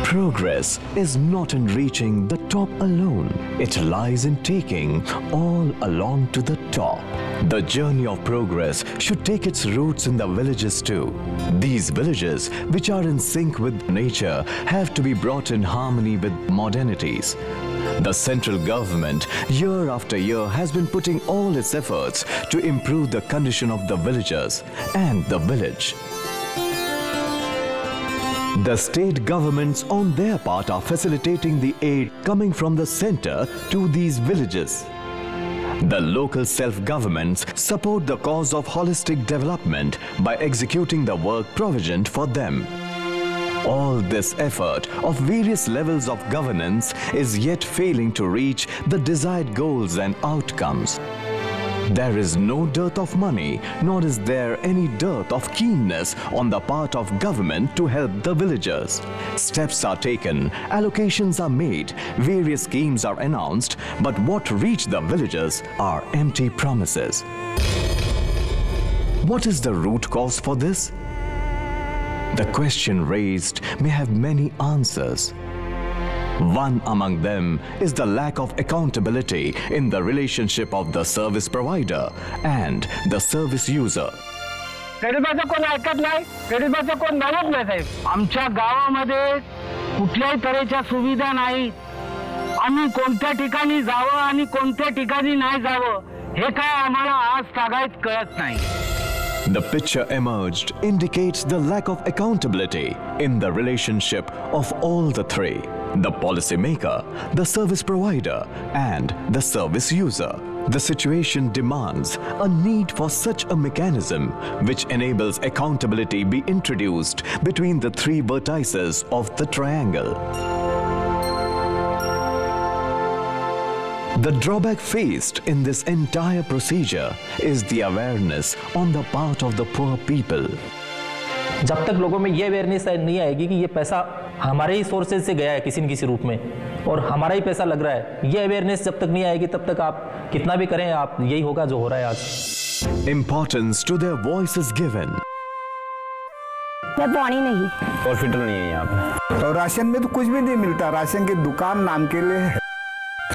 Progress is not in reaching the top alone. It lies in taking all along to the top. The journey of progress should take its roots in the villages too. These villages, which are in sync with nature, have to be brought in harmony with modernities. The central government, year after year, has been putting all its efforts to improve the condition of the villagers and the village. The state governments on their part are facilitating the aid coming from the center to these villages. The local self-governments support the cause of holistic development by executing the work provisioned for them. All this effort of various levels of governance is yet failing to reach the desired goals and outcomes. There is no dearth of money, nor is there any dearth of keenness on the part of government to help the villagers. Steps are taken, allocations are made, various schemes are announced, but what reach the villagers are empty promises. What is the root cause for this? The question raised may have many answers. One among them is the lack of accountability in the relationship of the service provider and the service user. गरीबाचं कोण ऐकत नाही, गरीबाचं कोण बघत नाही साहेब. आमच्या गावामध्ये कुठल्याही तऱ्हेच्या सुविधा नाही. आम्ही कोणत्या ठिकाणी जावं आणि कोणत्या ठिकाणी नाही जावं हे काय आम्हाला आज तागायत कळत नाही. The picture emerged indicates the lack of accountability in the relationship of all the three: the policymaker, the service provider, and the service user. The situation demands a need for such a mechanism which enables accountability be introduced between the three vertices of the triangle. The drawback faced in this entire procedure is the awareness on the part of the poor people. जब तक लोगों में ये awareness नहीं आएगी कि ये पैसा हमारे ही सोर्सेज से गया है किसी न किसी रूप में और हमारा ही पैसा लग रहा है, ये अवेयरनेस जब तक नहीं आएगी तब तक आप कितना भी करें आप यही होगा जो हो रहा है आज. Importance to their voice is given. पानी नहीं और फिल्टर नहीं है यहाँ पे और राशन में तो कुछ भी नहीं मिलता, राशन की दुकान नाम के लिए है.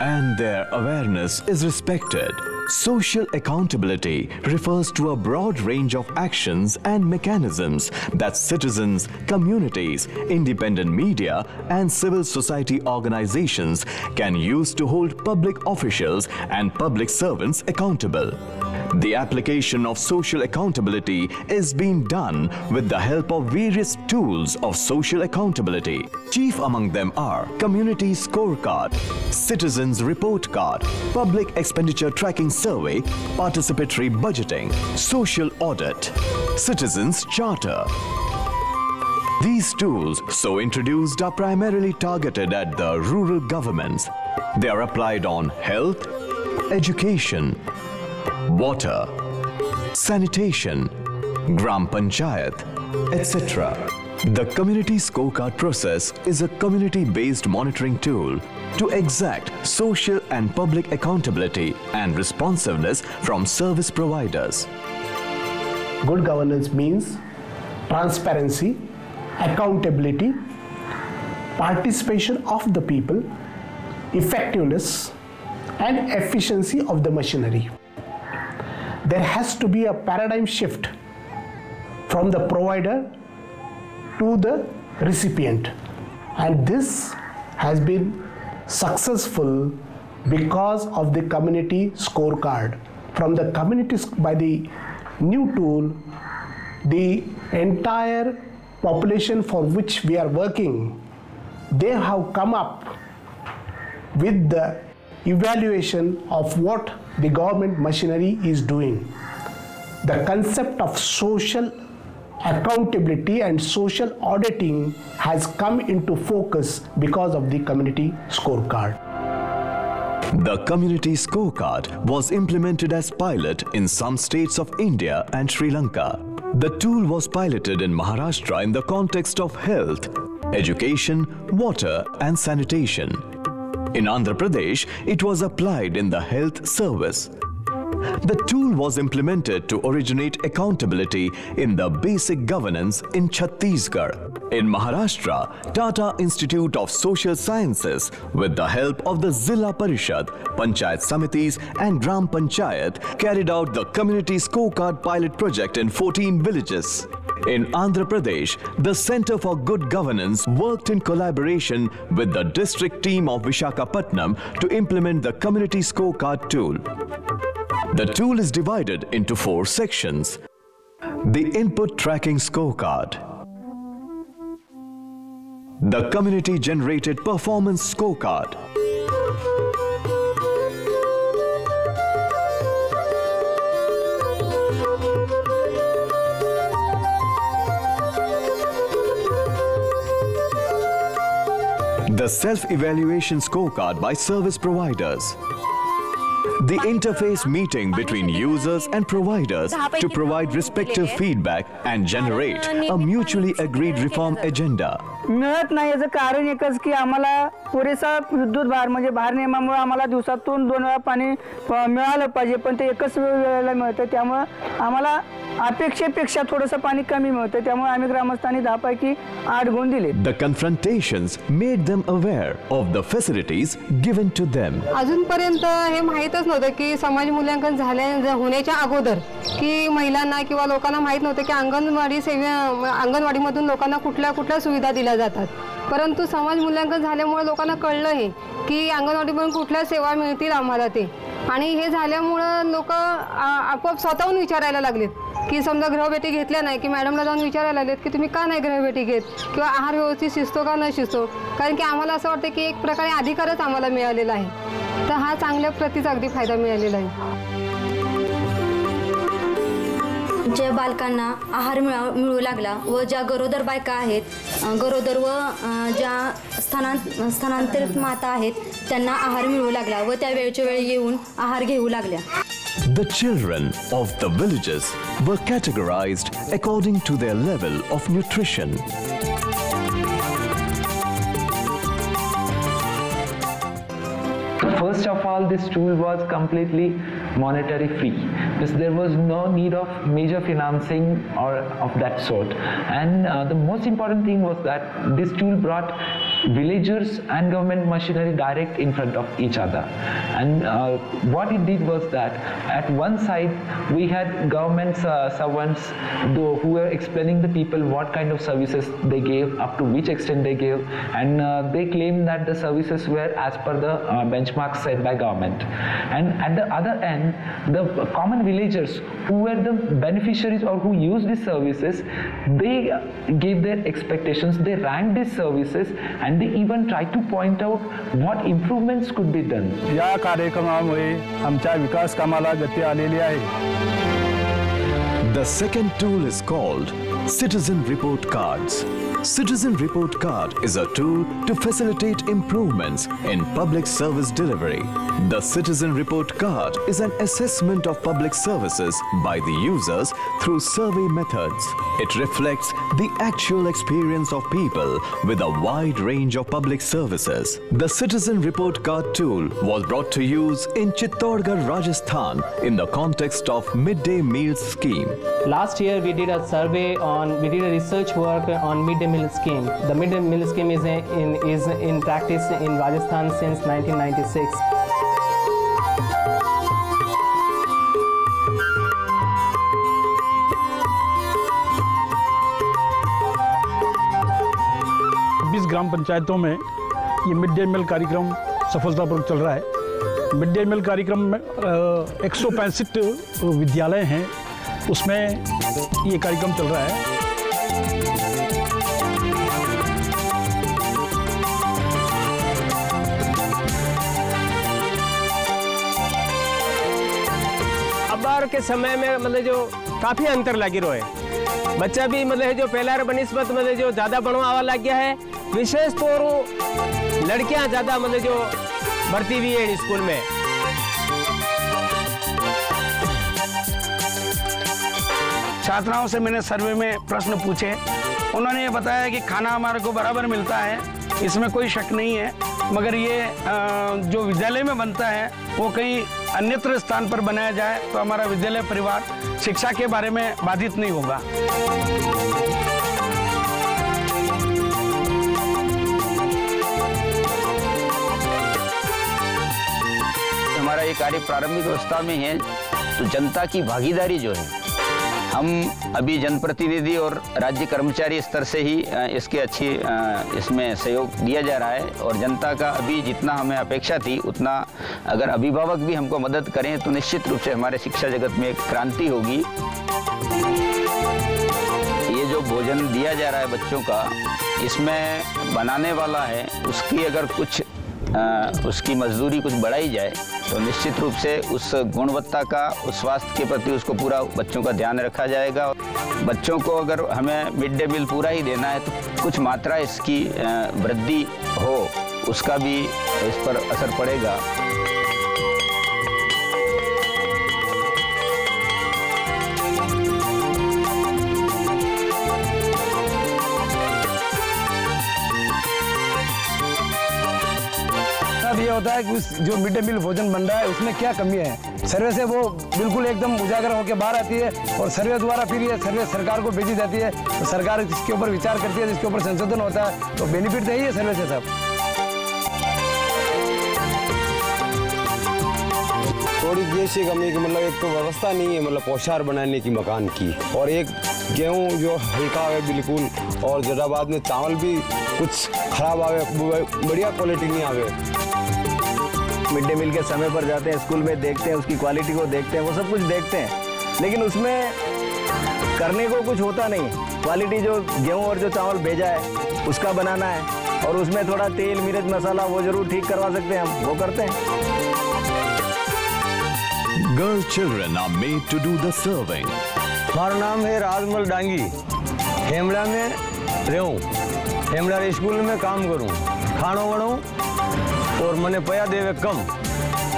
And their awareness is respected. Social accountability refers to a broad range of actions and mechanisms that citizens, communities, independent media, and civil society organizations can use to hold public officials and public servants accountable. The application of social accountability is being done with the help of various tools of social accountability. Chief among them are Community Scorecard, Citizens Report Card, Public Expenditure Tracking Survey, Participatory Budgeting, Social Audit, Citizens Charter. These tools, so introduced, are primarily targeted at the rural governments. They are applied on health, education, water, sanitation, Gram Panchayat, etc. The Community Scorecard process is a community-based monitoring tool to exact social and public accountability and responsiveness from service providers. Good governance means transparency, accountability, participation of the people, effectiveness, and efficiency of the machinery. There has to be a paradigm shift from the provider to the recipient, and this has been successful because of the community scorecard. From the communities, by the new tool, the entire population for which we are working, they have come up with the evaluation of what the government machinery is doing. The concept of social accountability and social auditing has come into focus because of the community scorecard. The Community Scorecard was implemented as pilot in some states of India and Sri Lanka. The tool was piloted in Maharashtra in the context of health, education, water and sanitation. In Andhra Pradesh, it was applied in the health service. The tool was implemented to originate accountability in the basic governance in Chhattisgarh. In Maharashtra, Tata Institute of Social Sciences, with the help of the Zilla Parishad, Panchayat Samitis and Gram Panchayat, carried out the Community Scorecard pilot project in 14 villages. In Andhra Pradesh, the Center for Good Governance worked in collaboration with the district team of Visakhapatnam to implement the Community Scorecard tool. The tool is divided into 4 sections. The Input Tracking Scorecard, the Community Generated Performance Scorecard, the Self-Evaluation Scorecard by service providers, the interface meeting between users and providers to provide respective feedback and generate a mutually agreed reform agenda. मिळत नाही याचं कारण एकच की आम्हाला पुरेसा विद्युत भार म्हणजे भार नियमामुळे आम्हाला दिवसातून 2 वेळा पाणी मिळालं पाहिजे, पण ते एकच वेळेला मिळतं. त्यामुळे आम्हाला अपेक्षेपेक्षा थोडंसं पाणी कमी मिळतं. त्यामुळे आम्ही ग्रामस्थांनी 10 पैकी 8 गुण दिले. The confrontations made them aware of the facilities given to them. अजूनपर्यंत हे माहीतच नव्हतं की समाज मूल्यांकन होण्याच्या अगोदर की महिलांना किंवा लोकांना माहीत नव्हतं की अंगणवाडीमधून लोकांना कुठल्या सुविधा दिल्या जातात. परंतु समाज मूल्यांकन झाल्यामुळे लोकांना कळलं हे की अंगणवाडीमधून कुठल्या सेवा मिळतील आम्हाला ते. आणि हे झाल्यामुळं लोक आपोआप स्वतःहून विचारायला लागलेत की समजा गृहभेटी घेतल्या नाही की मॅडमला जाऊन विचारायला लागलेत की तुम्ही का नाही गृहभेटी घेत किंवा आहार व्यवस्थित शिजतो का न शिजतो. कारण की आम्हाला असं वाटतं की एक प्रकारे अधिकारच आम्हाला मिळालेला आहे. तर हा चांगल्या प्रतीचा अगदी फायदा मिळालेला आहे. ज्या बालकांना आहार मिळू लागला व ज्या गरोदर बायका आहेत, गरोदर व ज्या स्थानांतरित माता आहेत त्यांना आहार मिळू लागला व त्या वेळच्या वेळी येऊन आहार घेऊ लागल्या. The children of the villages were categorized according to their level of nutrition. First of all, this tool was completely monetary free, because there was no need of major financing or of that sort. And the most important thing was that this tool brought villagers and government machinery direct in front of each other. And what it did was that at one side we had government servants who were explaining the people what kind of services they gave, up to which extent they gave, and they claimed that the services were as per the benchmarks set by government. And at the other end, the common villagers who were the beneficiaries or who used these services, they gave their expectations, they ranked these services, and they even tried to point out what improvements could be done. या कार्यक्रमामुळे आमच्या विकास कामाला गती आलेली आहे. The second tool is called Citizen Report Cards. Citizen Report Card is a tool to facilitate improvements in public service delivery. The Citizen Report Card is an assessment of public services by the users through survey methods. It reflects the actual experience of people with a wide range of public services. The Citizen Report Card tool was brought to use in Chittorgarh, Rajasthan in the context of midday meals scheme. Last year we did a research work on midday meal scheme. The midday meal scheme is in practice in Rajasthan since 1996. ग्राम पंचायतों में ये mid day meal कार्यक्रम सफलतापूर्वक चल रहा है। Mid day meal कार्यक्रम में 165 विद्यालय हैं, उसमें ये कार्यक्रम चल रहा है। अब के समय में मतलब जो काफ़ी अंतर लगी रहो है, बच्चा भी मतलब जो पहला बनिस्बत मतलब जो ज़्यादा बनवा लग गया है। विशेष तौर लड़कियां ज़्यादा मतलब जो भर्ती हुई है स्कूल में। छात्राओं से मैंने सर्वे में प्रश्न पूछे, उन्होंने ये बताया कि खाना हमारे को बराबर मिलता है, इसमें कोई शक नहीं है, मगर ये जो विद्यालय में बनता है वो कहीं अन्यत्र स्थान पर बनाया जाए तो हमारा विद्यालय परिवार शिक्षा के बारे में बाधित नहीं होगा। हमारा ये कार्य प्रारंभिक अवस्था में है, तो जनता की भागीदारी जो है, हम अभी जनप्रतिनिधि और राज्य कर्मचारी स्तर से ही इसके इसमें सहयोग दिया जा रहा है, और जनता का अभी जितना हमें अपेक्षा थी उतना अगर अभिभावक भी हमको मदद करें तो निश्चित रूप से हमारे शिक्षा जगत में एक क्रांति होगी। ये जो भोजन दिया जा रहा है बच्चों का, इसमें बनाने वाला है उसकी अगर कुछ उसकी मजदूरी कुछ बढ़ाई जाए तो निश्चित रूप से उस गुणवत्ता का, उस स्वास्थ्य के प्रति उसको पूरा बच्चों का ध्यान रखा जाएगा। बच्चों को अगर हमें मिड डे मील पूरा ही देना है तो कुछ मात्रा इसकी वृद्धि हो, उसका भी इस पर असर पड़ेगा। ये होता है कि जो मिड डे मील भोजन बन रहा है उसमें क्या कमी है, सर्वे से वो बिल्कुल एकदम उजागर होकर बाहर आती है, और सर्वे द्वारा फिर ये सर्वे सरकार को भेजी जाती है, तो सरकार इसके ऊपर विचार करती है, जिसके ऊपर संशोधन होता है, तो बेनिफिट तो यही है सर्वे से सब। थोड़ी ये सी कमी कि मतलब एक तो व्यवस्था नहीं है, मतलब पोशार बनाने की मकान की, और एक गेहूँ जो हल्का है बिल्कुल, और जराबाद में चावल भी कुछ खराब आवे, बढ़िया क्वालिटी नहीं आवे। मिड डे मील के समय पर जाते हैं, स्कूल में देखते हैं, उसकी क्वालिटी को देखते हैं, वो सब कुछ देखते हैं, लेकिन उसमें करने को कुछ होता नहीं। क्वालिटी जो गेहूं और जो चावल भेजा है उसका बनाना है, और उसमें थोड़ा तेल मिर्च मसाला वो जरूर ठीक करवा सकते हैं, हम वो करते हैं। Girl children are made to do the serving. हमारा नाम है राजमल डांगी, हेमड़ा में रहूं, हेमड़ा स्कूल में काम करूं, खानो वणो और मने पया देवे कम,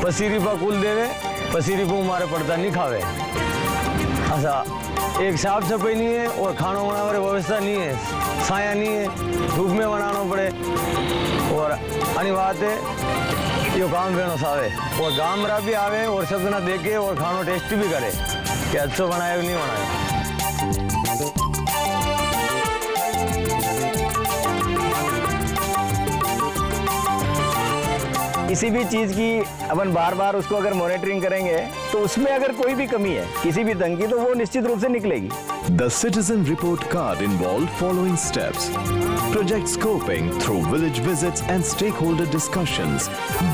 पसीरी पा कुल देवे, पसीरी को मारे पड़ता नहीं खावे। अच्छा, एक साफ सफाई नहीं है और खानो बनाने की व्यवस्था नहीं है, छाया नहीं है, धूप में बनाना पड़े, और अनिवार्य यो काम वेणो सावे, और गामरा भी आवे और सब जना देखे और खानो टेस्टी भी करे कि अच्छा बनाया नहीं बनाया। किसी भी चीज़ की अपन बार बार उसको अगर मॉनिटरिंग करेंगे तो उसमें अगर कोई भी कमी है, किसी भी ढंग की, तो वो निश्चित रूप से निकलेगी। The citizen report card involved following steps: project scoping through village visits and stakeholder discussions,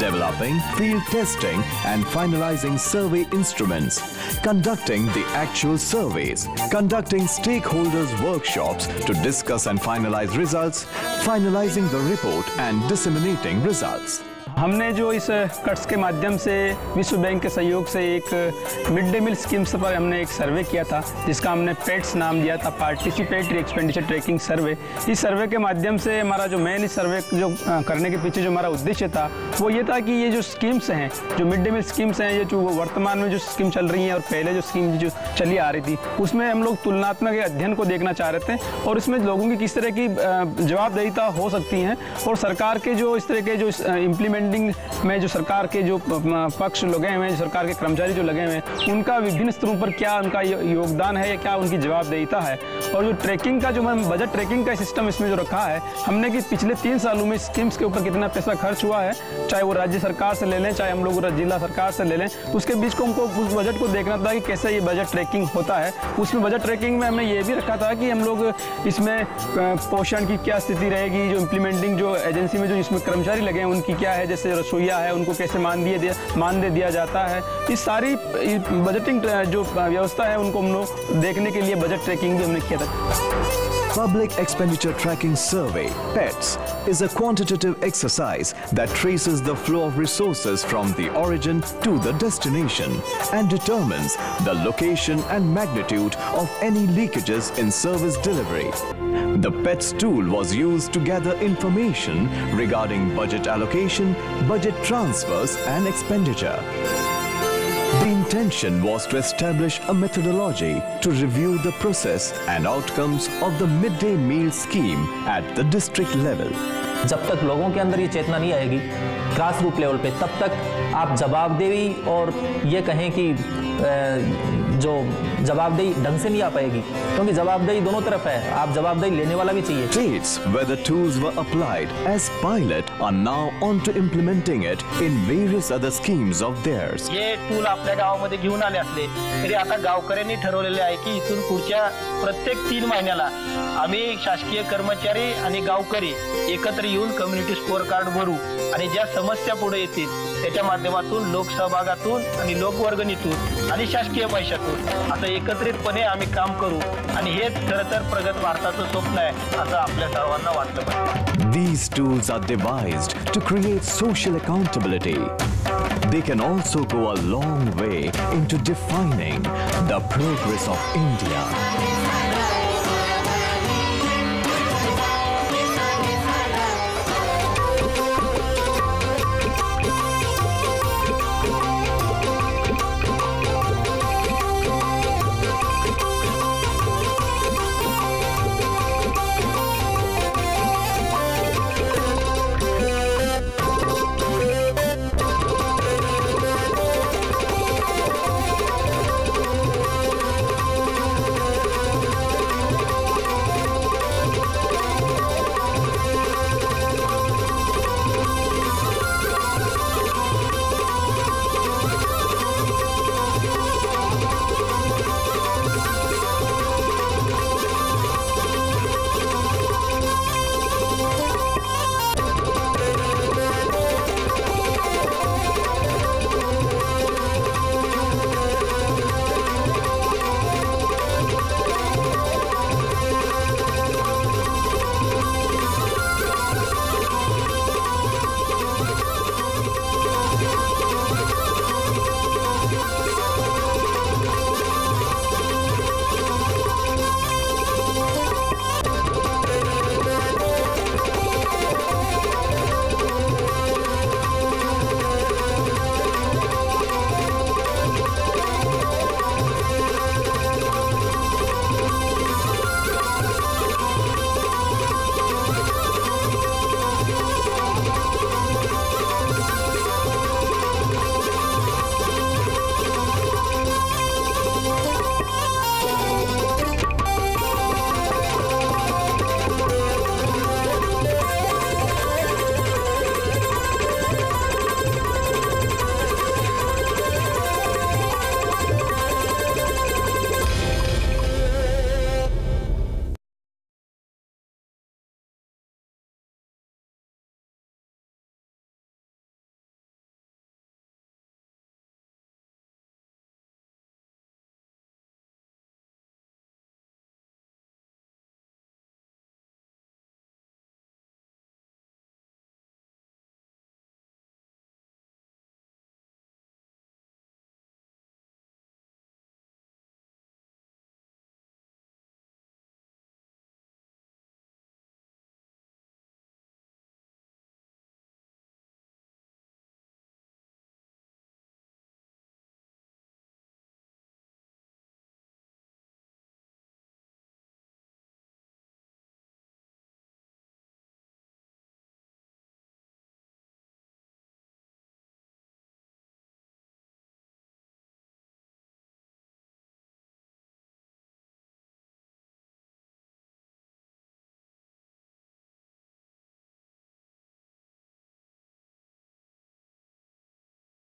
developing field testing and finalizing survey instruments, conducting the actual surveys, conducting stakeholders workshops to discuss and finalize results, finalizing the report and disseminating results. हमने जो इस cuts के माध्यम से विश्व bank के सहयोग से एक मिड डे मील स्कीम्स पर हमने एक सर्वे किया था, जिसका हमने पेट्स नाम दिया था, पार्टिसिपेटरी एक्सपेंडिचर ट्रैकिंग सर्वे। इस सर्वे के माध्यम से हमारा जो मेन इस सर्वे जो करने के पीछे जो हमारा उद्देश्य था वो ये था कि ये जो स्कीम्स हैं, जो मिड डे मील स्कीम्स हैं, ये जो वर्तमान में जो स्कीम चल रही हैं और पहले जो स्कीम जो चली आ रही थी, उसमें हम लोग तुलनात्मक अध्ययन को देखना चाह रहे थे, और इसमें लोगों की किस तरह की जवाबदेहिता हो सकती हैं, और सरकार के जो इस तरह के जो इम्प्लीमेंटिंग में जो सरकार के जो पक्ष लगे हुए हैं, जो सरकार के कर्मचारी जो लगे हुए हैं, उनका विभिन्न स्तरों पर क्या उनका योगदान है या क्या उनकी जवाबदेहिता है। और जो ट्रैकिंग का जो बजट ट्रैकिंग का सिस्टम इसमें जो रखा है हमने कि पिछले 3 सालों में स्कीम्स के ऊपर कितना पैसा खर्च हुआ है, चाहे वो राज्य सरकार से ले लें, चाहे हम लोग जिला सरकार से ले लें, तो उसके बीच को हमको उस बजट को देखना था कि कैसे ये बजट ट्रैकिंग होता है। उसमें बजट ट्रैकिंग में हमने ये भी रखा था कि हम लोग इसमें पोषण की क्या स्थिति रहेगी, जो इम्प्लीमेंटिंग जो एजेंसी में जो इसमें कर्मचारी लगे हैं उनकी क्या है, जैसे रसोईया है उनको कैसे मानदेय दिया जाता है। इस सारी बजटिंग जो व्यवस्था है उनको हम लोग देखने के लिए बजट ट्रैकिंग भी हमने किया था। Public Expenditure Tracking Survey, PETS, is a quantitative exercise that traces the flow of resources from the origin to the destination and determines the location and magnitude of any leakages in service delivery. The PETS tool was used to gather information regarding budget allocation, budget transfers and expenditure. The intention was to establish a methodology to review the process and outcomes of the midday meal scheme at the district level. जब तक लोगों के अंदर ये चेतना नहीं आएगी grass root level पे, तब तक आप जवाबदेही और ये कहें कि जो जवाबदेही ढंग से नहीं आ पाएगी, क्योंकि जवाबदेही दोनों तरफ है, आप जवाबदेही लेने वाला भी चाहिए। States where the tools were applied as pilot are now on to implementing it in various other schemes of theirs. हे टूल आपल्या गावामध्ये घेऊन आले असले तरी आता गावकऱ्यांनी ठरवलेले आहे की इथून पुढच्या प्रत्येक 3 महिन्याला आम्ही शासकीय कर्मचारी आणि गावकरी एकत्र येऊन कम्युनिटी स्कोअर कार्ड भरू आणि ज्या समस्या पुढे येतील त्याच्या माध्यमातून लोकसहभागातून आणि लोकवर्गणीतून आणि शासकीय पैशातून आता एकत्रितपणे आम्ही काम करू आणि हेच खरं तर प्रगत भारताचं स्वप्न आहे असं आपल्या सर्वांना वाटलं पाहिजे। These tools are devised to create social accountability. They can also go a long way into defining the progress of India.